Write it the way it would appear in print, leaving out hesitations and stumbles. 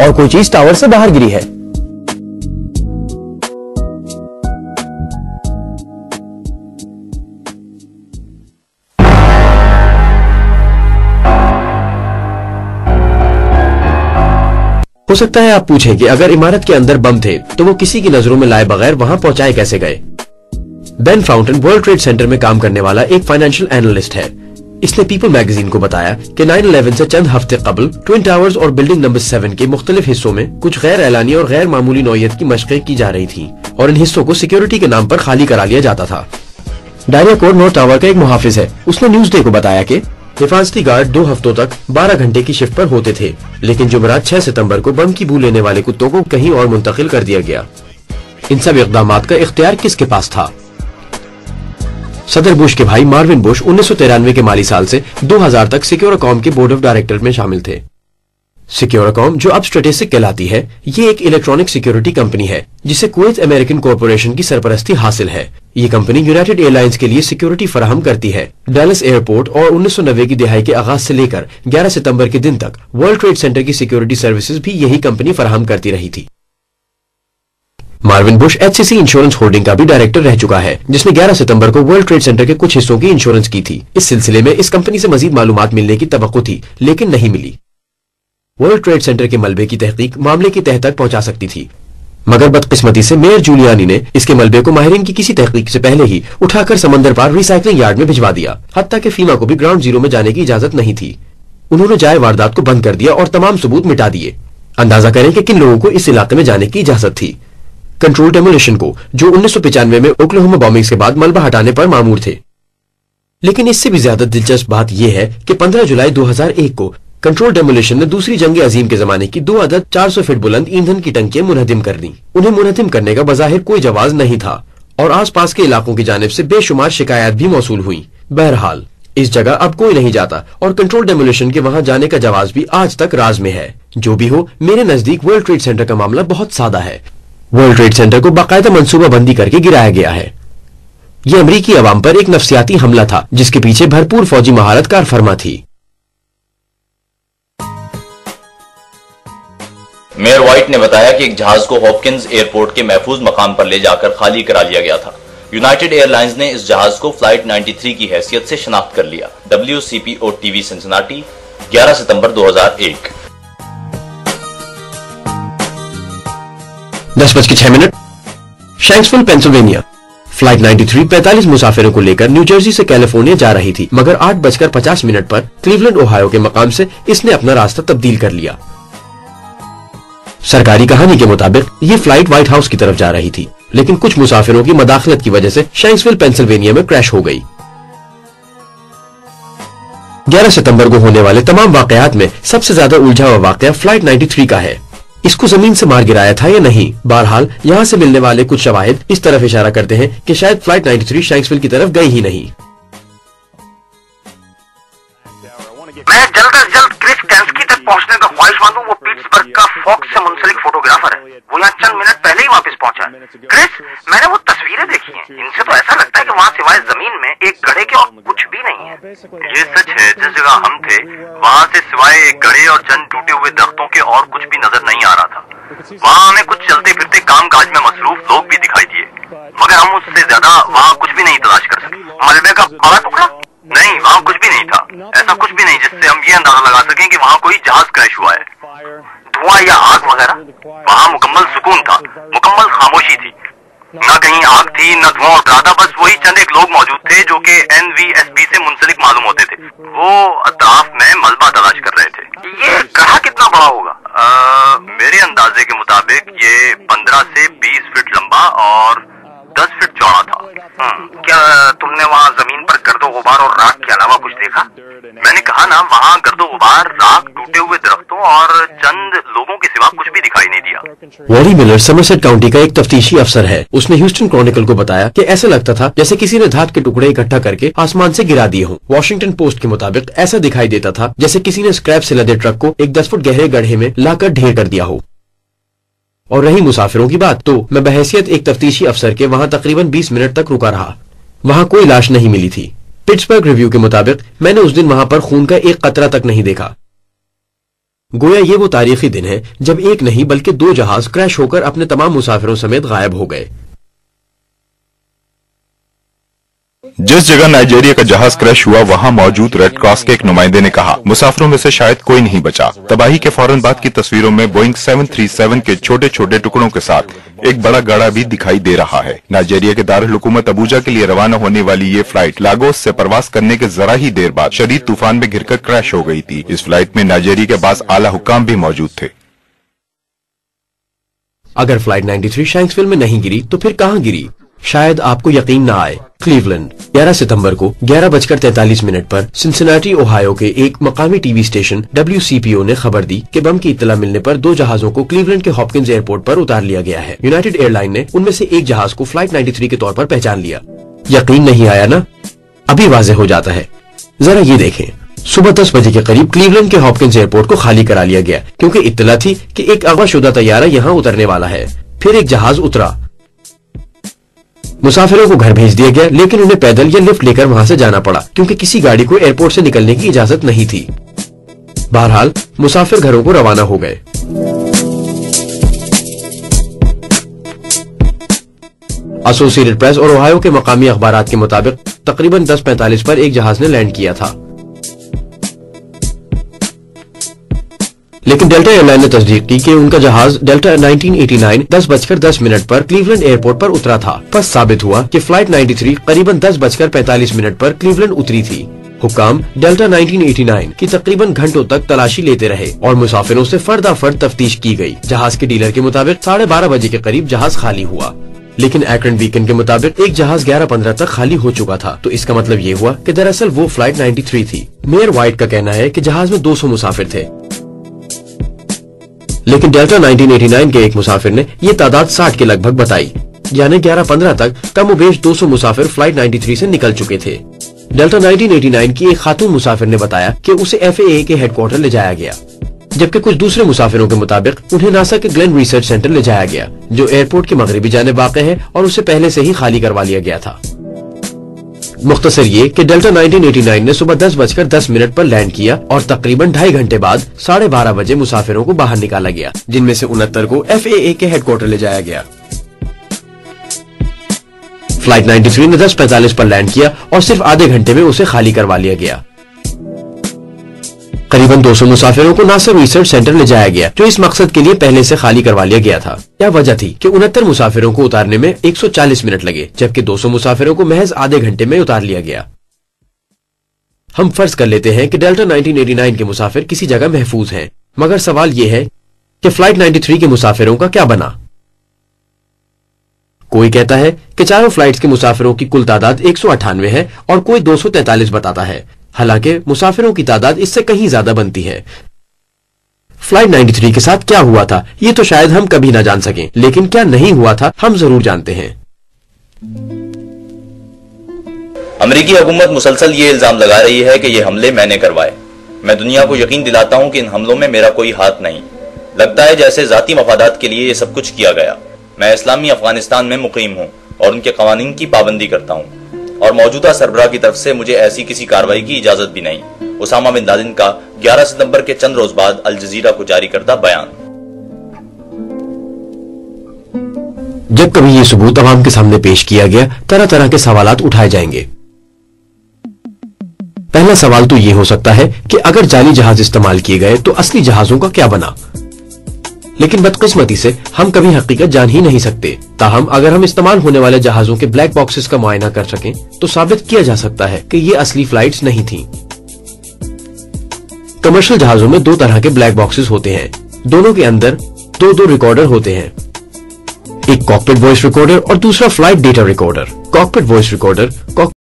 और कोई चीज टावर से बाहर गिरी है। हो सकता है आप पूछें कि अगर इमारत के अंदर बम थे तो वो किसी की नजरों में लाए बगैर वहां पहुंचाए कैसे गए। Ben fountain world trade centre में काम करने वाला एक फाइनेंशियल एनालिस्ट है। इसने पीपल मैगजीन को बताया कि 9/11 से चंद हफ्ते कबल ट्विन टावर्स और बिल्डिंग नंबर 7 के मुख्तलिफ हिस्सों में कुछ गैर एलानी और गैर मामूली नौयत की मशक़ें की जा रही थी और इन हिस्सों को सिक्योरिटी के नाम पर खाली करा लिया जाता था। डायरिया कोर नॉर्थ टावर का एक मुहाफिज है। उसने न्यूज़ डे को बताया कि हिफाजती गार्ड 2 हफ्तों तक 12 घंटे की शिफ्ट पर होते थे, लेकिन जुमेरात 6 सितंबर को बम की बू लेने वाले कुत्तों को कहीं और मुंतकिल कर दिया गया। इन सब इक़दामात का इख्तियार किसके पास था? सदर बुश के भाई मार्विन बुश 1993 के माली साल से 2000 तक सिक्योरकॉम के बोर्ड ऑफ डायरेक्टर में शामिल थे। सिक्योरकॉम, जो अब स्ट्रेटेजिक कहलाती है, ये एक इलेक्ट्रॉनिक सिक्योरिटी कंपनी है जिसे कुवैत अमेरिकन कॉरपोरेशन की सरपरस्ती हासिल है। ये कंपनी यूनाइटेड एयरलाइंस के लिए सिक्योरिटी फराहम करती है। डैलस एयरपोर्ट और 1990 की दिहाई के आगाज से लेकर 11 सितंबर के दिन तक वर्ल्ड ट्रेड सेंटर की सिक्योरिटी सर्विसेज भी यही कंपनी फराहम करती रही थी। Marvin Bush HCC insurance holding का भी डायरेक्टर रह चुका है, जिसने 11 सितंबर को वर्ल्ड ट्रेड सेंटर के कुछ हिस्सों की इंश्योरेंस की थी। इस सिलसिले में इस कंपनी से मजीद मालूमात मिलने की तवक्को थी, लेकिन नहीं मिली। वर्ल्ड ट्रेड सेंटर के मलबे की तहकीक मामले की तह तक पहुंचा सकती थी, मगर बदकिस्मती से मेयर जूलियानी ने इसके मलबे को माहिरीन की किसी तहकीक से पहले ही उठाकर समंदर पार रिसाइकलिंग यार्ड में भिजवा दिया। हत्ता कि फीमा को भी ग्राउंड जीरो में जाने की इजाजत नहीं थी। उन्होंने जाए वारदात को बंद कर दिया और तमाम सबूत मिटा दिए। अंदाजा करें कि किन लोगों को इस इलाके में जाने की इजाजत थी। कंट्रोल डेमोलिशन को, जो 1995 में ओक्लाहोमा बॉम्बिंग्स के बाद मलबा हटाने पर मामूर थे। लेकिन इससे भी ज्यादा दिलचस्प बात यह है कि 15 जुलाई 2001 को कंट्रोल डेमोलिशन ने दूसरी जंग अजीम के जमाने की 2 अदद 400 फीट बुलंद ईंधन की टंकियां मुनहदिम कर दी। उन्हें मुनहदिम करने का बज़ाहिर कोई जवाज नहीं था और आस पास के इलाकों की जानिब से बेशुमार शिकायत भी मौसूल हुई। बहरहाल इस जगह अब कोई नहीं जाता और कंट्रोल डेमोलिशन के वहां जाने का जवाज भी आज तक राज में है। जो भी हो, मेरे नजदीक वर्ल्ड ट्रेड सेंटर का मामला बहुत सादा है। वर्ल्ड ट्रेड सेंटर को बाकायदा मंसूबा बंदी करके गिराया गया है। ये अमरीकी अवाम पर एक नफ्सियाती हमला था जिसके पीछे भरपूर फौजी महारत कार फरमा थी। मेयर व्हाइट ने बताया कि एक जहाज को हॉपकिंस एयरपोर्ट के महफूज मकाम पर ले जाकर खाली करा लिया गया था। यूनाइटेड एयरलाइंस ने इस जहाज को फ्लाइट 93 की हैसियत से शनाख्त कर लिया। WCPO TV सिंसिनाटी, 11 सितंबर 2001। 10:06 शैंक्सविल, पेंसिल्वेनिया। फ्लाइट 93 45 मुसाफिरों को लेकर न्यू जर्सी से कैलिफोर्निया जा रही थी, मगर 8:50 पर क्लीवलैंड ओहायो के मकाम से इसने अपना रास्ता तब्दील कर लिया। सरकारी कहानी के मुताबिक ये फ्लाइट व्हाइट हाउस की तरफ जा रही थी, लेकिन कुछ मुसाफिरों की मदाखलत की वजह से शैंक्सविल, पेंसिल्वेनिया में क्रैश हो गई। 11 सितंबर को होने वाले तमाम वाकयात में सबसे ज्यादा उलझा हुआ वाकया फ्लाइट 93 का है। इसको जमीन से मार गिराया था या नहीं? बहरहाल यहाँ से मिलने वाले कुछ शवाहिद इस तरफ इशारा करते हैं कि शायद फ्लाइट 93 शैंक्सविल की तरफ गई ही नहीं। मैं जल्द से जल्द क्रिस कैंस्की तक पहुंचने का ख्वाहिशमंद हूं। वो पिट्सबर्ग का फॉक्स से मुंसलिक फोटोग्राफर है। वो यहाँ चंद मिनट पहले ही वापस पहुंचा है। क्रिस, मैंने वो तस्वीरें देखी हैं। इनसे तो ऐसा लगता है कि वहाँ सिवाय जमीन में एक गड्ढे के और कुछ भी नहीं है। ये सच है, जिस जगह हम थे वहाँ से सिवाय एक गड्ढे और चंद टूटे हुए दरख्तों के और कुछ भी नजर नहीं आ रहा था। वहाँ हमें कुछ चलते फिरते काम काज में मसरूफ लोग भी दिखाई दिए, मगर हम उससे ज्यादा वहाँ कुछ भी नहीं तलाश कर सके। मलबे का बड़ा टुकड़ा? नहीं, वहाँ कुछ भी नहीं था। ऐसा कुछ भी नहीं जिससे हम ये अंदाजा लगा सकें कि वहाँ कोई जहाज क्रैश हुआ है। धुआं या आग वगैरह? वहाँ मुकम्मल सुकून था, मुकम्मल खामोशी थी। न कहीं आग थी, न धुआं उठ रहा था। बस वही चंद एक लोग मौजूद थे जो कि NVSB से मुंसलिक मालूम होते थे। वो अतराफ में मलबा तलाश कर रहे थे। ये गड्ढा कितना बड़ा होगा? मेरे अंदाजे के मुताबिक ये 15 से 20 फीट लंबा और 10 फीट चौड़ा था। क्या तुमने वहाँ जमीन पर गर्दो गुबार और राख के अलावा कुछ देखा? मैंने कहा ना, वहाँ गर्दो गुबार, राख, टूटे हुए दरख्तों और चंद लोगों के सिवा कुछ भी दिखाई नहीं दिया। वैरी मिलर समरसेट काउंटी का एक तफ्तीशी अफसर है। उसने ह्यूस्टन क्रॉनिकल को बताया कि ऐसा लगता था जैसे किसी ने धात के टुकड़े इकट्ठा करके आसमान से गिरा दिए हों। वॉशिंगटन पोस्ट के मुताबिक ऐसा दिखाई देता था जैसे किसी ने स्क्रैप से लदे ट्रक को एक 10 फुट गहरे गड्ढे में लाकर ढेर कर दिया हो। और रही मुसाफिरों की बात, तो मैं बहैसियत एक तफ्तीशी अफसर के वहां तकरीबन 20 मिनट तक रुका रहा। वहां कोई लाश नहीं मिली थी। पिट्सबर्ग रिव्यू के मुताबिक मैंने उस दिन वहां पर खून का एक कतरा तक नहीं देखा। गोया ये वो तारीखी दिन है जब एक नहीं बल्कि 2 जहाज क्रैश होकर अपने तमाम मुसाफिरों समेत गायब हो गए। जिस जगह नाइजीरिया का जहाज क्रैश हुआ वहां मौजूद रेड क्रॉस के एक नुमाइंदे ने कहा, मुसाफिरों में से शायद कोई नहीं बचा। तबाही के फौरन बाद की तस्वीरों में बोइंग 737 के छोटे छोटे टुकड़ों के साथ एक बड़ा गाड़ा भी दिखाई दे रहा है। नाइजीरिया के दारुल हुकूमत अबूजा के लिए रवाना होने वाली ये फ्लाइट लागोस से प्रवास करने के जरा ही देर बाद शदीद तूफान में घिरकर क्रैश हो गई थी। इस फ्लाइट में नाइजीरिया के बास आला हुक्काम भी मौजूद थे। अगर फ्लाइट 93 शैंक्सविल में नहीं गिरी तो फिर कहां गिरी? शायद आपको यकीन ना आए। क्लीवलैंड 11 सितंबर को 11:43 पर सिंसिनाटी ओहायो के एक मकामी टीवी स्टेशन WCPO ने खबर दी कि बम की इत्तला मिलने पर 2 जहाजों को क्लीवलैंड के हॉपकिंस एयरपोर्ट पर उतार लिया गया है। यूनाइटेड एयरलाइन ने उनमें से एक जहाज को फ्लाइट 93 के तौर पर पहचान लिया। यकीन नहीं आया ना? अभी वाज़ेह हो जाता है। जरा ये देखें, सुबह 10 बजे के करीब क्लीवलैंड के हॉपकिंस एयरपोर्ट को खाली करा लिया गया क्योंकि इत्तला थी कि एक अगवाशुदा तैयारा यहाँ उतरने वाला है। फिर एक जहाज उतरा, मुसाफिरों को घर भेज दिया गया, लेकिन उन्हें पैदल या लिफ्ट लेकर वहां से जाना पड़ा क्योंकि किसी गाड़ी को एयरपोर्ट से निकलने की इजाजत नहीं थी। बहरहाल मुसाफिर घरों को रवाना हो गए। एसोसिएटेड प्रेस और ओहायो के मकामी अखबारात के मुताबिक तकरीबन 10:45 पर एक जहाज ने लैंड किया था, लेकिन डेल्टा एयरलाइन ने तस्दीक की कि उनका जहाज डेल्टा 1989 10:10 पर क्लीवलैंड एयरपोर्ट पर उतरा था। बस साबित हुआ कि फ्लाइट 93 करीबन 10:45 पर क्लीवलैंड उतरी थी। हुक्काम डेल्टा 1989 की तकरीबन घंटों तक तलाशी लेते रहे और मुसाफिरों से फर्दाफर्द तफ्तीश की गई। जहाज के डीलर के मुताबिक 12:30 बजे के करीब जहाज खाली हुआ, लेकिन एक्रेंट बीकन के मुताबिक एक जहाज 11:15 तक खाली हो चुका था। तो इसका मतलब ये हुआ कि दरअसल वो फ्लाइट 93 थी। मेयर व्हाइट का कहना है कि जहाज में 200 मुसाफिर थे, लेकिन डेल्टा 1989 के एक मुसाफिर ने ये तादाद 60 के लगभग बताई, यानी 11:15 तक कमोबेश 200 मुसाफिर फ्लाइट 93 से निकल चुके थे। डेल्टा 1989 की एक खातून मुसाफिर ने बताया कि उसे FAA के हेडक्वार्टर ले जाया गया, जबकि कुछ दूसरे मुसाफिरों के मुताबिक उन्हें नासा के ग्लेन रिसर्च सेंटर ले जाया गया, जो एयरपोर्ट के मगरबी जानिब वाक़ है और उसे पहले से ही खाली करवा लिया गया था। मुख्तसर ये कि डेल्टा 1989 ने सुबह 10:10 पर लैंड किया और तकरीबन 2.5 घंटे बाद 12:30 बजे मुसाफिरों को बाहर निकाला गया, जिनमें से 69 को FAA के हेडक्वार्टर ले जाया गया। फ्लाइट 93 ने 10:45 पर लैंड किया और सिर्फ आधे घंटे में उसे खाली करवा लिया गया। करीबन 200 मुसाफिरों को नासा रिसर्च सेंटर ले जाया गया, जो इस मकसद के लिए पहले से खाली करवा लिया गया था। क्या वजह थी कि 69 मुसाफिरों को उतारने में 140 मिनट लगे, जबकि 200 मुसाफिरों को महज आधे घंटे में उतार लिया गया। हम फर्ज कर लेते हैं कि डेल्टा 1989 के मुसाफिर किसी जगह महफूज हैं, मगर सवाल यह है कि फ्लाइट 93 के मुसाफिरों का क्या बना? कोई कहता है कि चारों फ्लाइट्स के मुसाफिरों की कुल तादाद 198 है और कोई 243 बताता है, हालांकि मुसाफिरों की तादाद इससे कहीं ज्यादा बनती है। फ्लाइट 93 के साथ क्या हुआ था ये तो शायद हम कभी ना जान सकें, लेकिन क्या नहीं हुआ था हम जरूर जानते हैं। अमेरिकी हुकूमत मुसलसल ये इल्जाम लगा रही है कि ये हमले मैंने करवाए। मैं दुनिया को यकीन दिलाता हूं कि इन हमलों में मेरा कोई हाथ नहीं। लगता है जैसे जाती मफादात के लिए ये सब कुछ किया गया। मैं इस्लामी अफगानिस्तान में मुकीम हूं और उनके कवानीन की पाबंदी करता हूं, और मौजूदा सरबराह की तरफ से मुझे ऐसी किसी कार्रवाई की इजाजत भी नहीं। उसामा बिन लादेन का 11 सितंबर के चंद रोज बाद अल जजीरा को जारी करदा बयान। जब कभी ये सबूत अवाम के सामने पेश किया गया, तरह तरह के सवालात उठाए जाएंगे। पहला सवाल तो ये हो सकता है कि अगर जाली जहाज इस्तेमाल किए गए तो असली जहाजों का क्या बना? लेकिन बदकिस्मती से हम कभी हकीकत जान ही नहीं सकते। ताहम अगर हम इस्तेमाल होने वाले जहाजों के ब्लैक बॉक्सेस का मुआयना कर सकें तो साबित किया जा सकता है कि ये असली फ्लाइट्स नहीं थीं। कमर्शियल जहाजों में 2 तरह के ब्लैक बॉक्सेस होते हैं, दोनों के अंदर 2 रिकॉर्डर होते हैं, एक कॉकपिट वॉइस रिकॉर्डर और दूसरा flight data recorder. Cockpit voice recorder